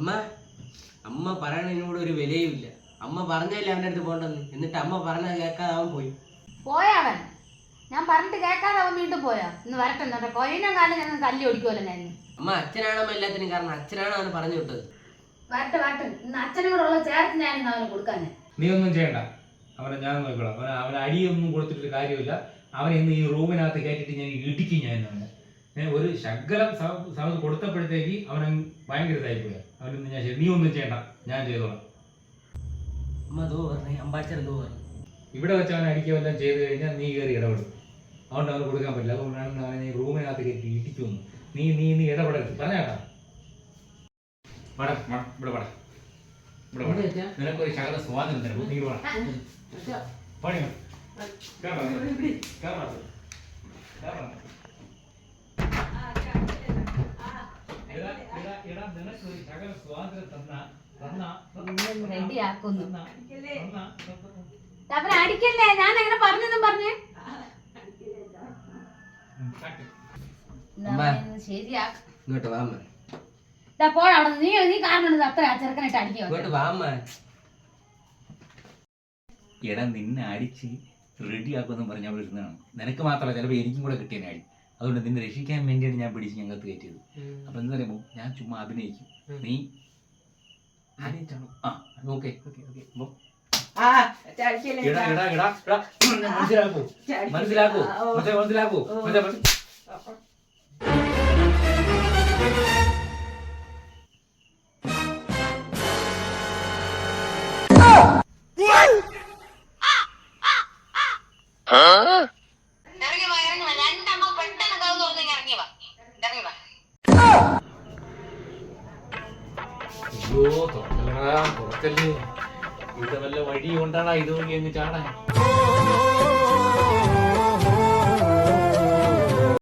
അമ്മ അമ്മ പറയണതിനോട് ഒരു വിലയുമില്ല. അമ്മ പറഞ്ഞല്ലേ അവൻ്റെ അടുത്ത് പോകണ്ടെന്ന്. എന്നിട്ട് അമ്മ പറഞ്ഞത് കേൾക്കാതെ അവൻ പോയവൻ. ഞാൻ പറഞ്ഞിട്ട് കേൾക്കാതെ അവൻ വീണ്ടും പോയാ. ഇന്ന് വരട്ടെ എന്നിട്ട് കൊയിനും കാലം ഞാൻ തല്ലി ഓടിക്കുമല്ലോ ഞാൻ. അമ്മ അച്ഛനാണമ്മ എല്ലാത്തിനും കാരണം. അച്ഛനാണ് അവന് പറഞ്ഞു വിട്ടത്. വരട്ടെ ഇന്ന് അച്ഛനും കൂടെ ഉള്ള ചേർത്ത് ഞാൻ ഇന്ന് അവന് കൊടുക്കാൻ. നീ ഒന്നും ചെയ്യണ്ട, അവനെ ഞാൻ നോക്കിക്കോളാം. അവന് അടിയൊന്നും കൊടുത്തിട്ടൊരു കാര്യമില്ല. അവനെ ഇന്ന് ഈ റൂമിനകത്ത് കയറ്റിട്ട് ഞാൻ ഇടിക്കും. ഞാൻ ഒരു ശകലം സൗണ്ട് കൊടുത്തപ്പോഴത്തേക്ക് അവൻ ഭയങ്കര ഇതായിപ്പോയി. അവനൊന്നും ഞാൻ നീ ഒന്നും ചെയ്യണ്ട, ഞാൻ ചെയ്തോളാം. അമ്മ എന്തോ പറഞ്ഞു, അമ്പാച്ചൻ എന്തോ പറഞ്ഞു. ഇവിടെ വെച്ച് അവനെ അടിക്കുക വല്ലതും ചെയ്ത് കഴിഞ്ഞാൽ നീ കയറി ഇടപെടും. അതുകൊണ്ട് അവന് കൊടുക്കാൻ പറ്റില്ല. അതുകൊണ്ടാണ് അവനെ റൂമിനകത്ത് കയറ്റി ഇടിക്കുന്നു. നീ ഇടപെടരുത്, പറഞ്ഞാട്ടാ. നിനക്കൊരു ശകല സ്വാതന്ത്ര്യം തരും. നീ നിനക്കൊരു ശകല സ്വാതന്ത്ര്യം അടിക്കല്ലേ. ഞാൻ എങ്ങനെ പറഞ്ഞെന്നും പറഞ്ഞേ ശരിയാ. ഇങ്ങോട്ട് വാ അമ്മ. പോഴ നീ കാരണം അത്ര ചെറുക്കനായിട്ട് അടിക്കുക. ഇങ്ങോട്ട് വാ അമ്മ. എടാ നിന്നെ അടിച്ച് റെഡിയാക്കുമെന്ന് പറഞ്ഞ് അവിടെ ഇരുന്നതാണ്. നിനക്ക് മാത്രമല്ല, ചിലപ്പോൾ എനിക്കും കൂടെ കിട്ടിയ അടി. അതുകൊണ്ട് നിന്നെ രക്ഷിക്കാൻ വേണ്ടിയാണ് ഞാൻ പിടിച്ച് ഞങ്ങൾക്ക് കയറ്റിയത്. അപ്പൊ എന്താ പറയുമ്പോ ഞാൻ ചുമ്മാ അഭിനയിക്കും. നീ അഭിനയിച്ചാണോ? ആ ഓക്കെ. മനസ്സിലാക്കൂ. പുറത്തല്ലേ, ഇത് വല്ല വഴി കൊണ്ടാണ് ഇതുവഴി അങ്ങ് ചാടാൻ.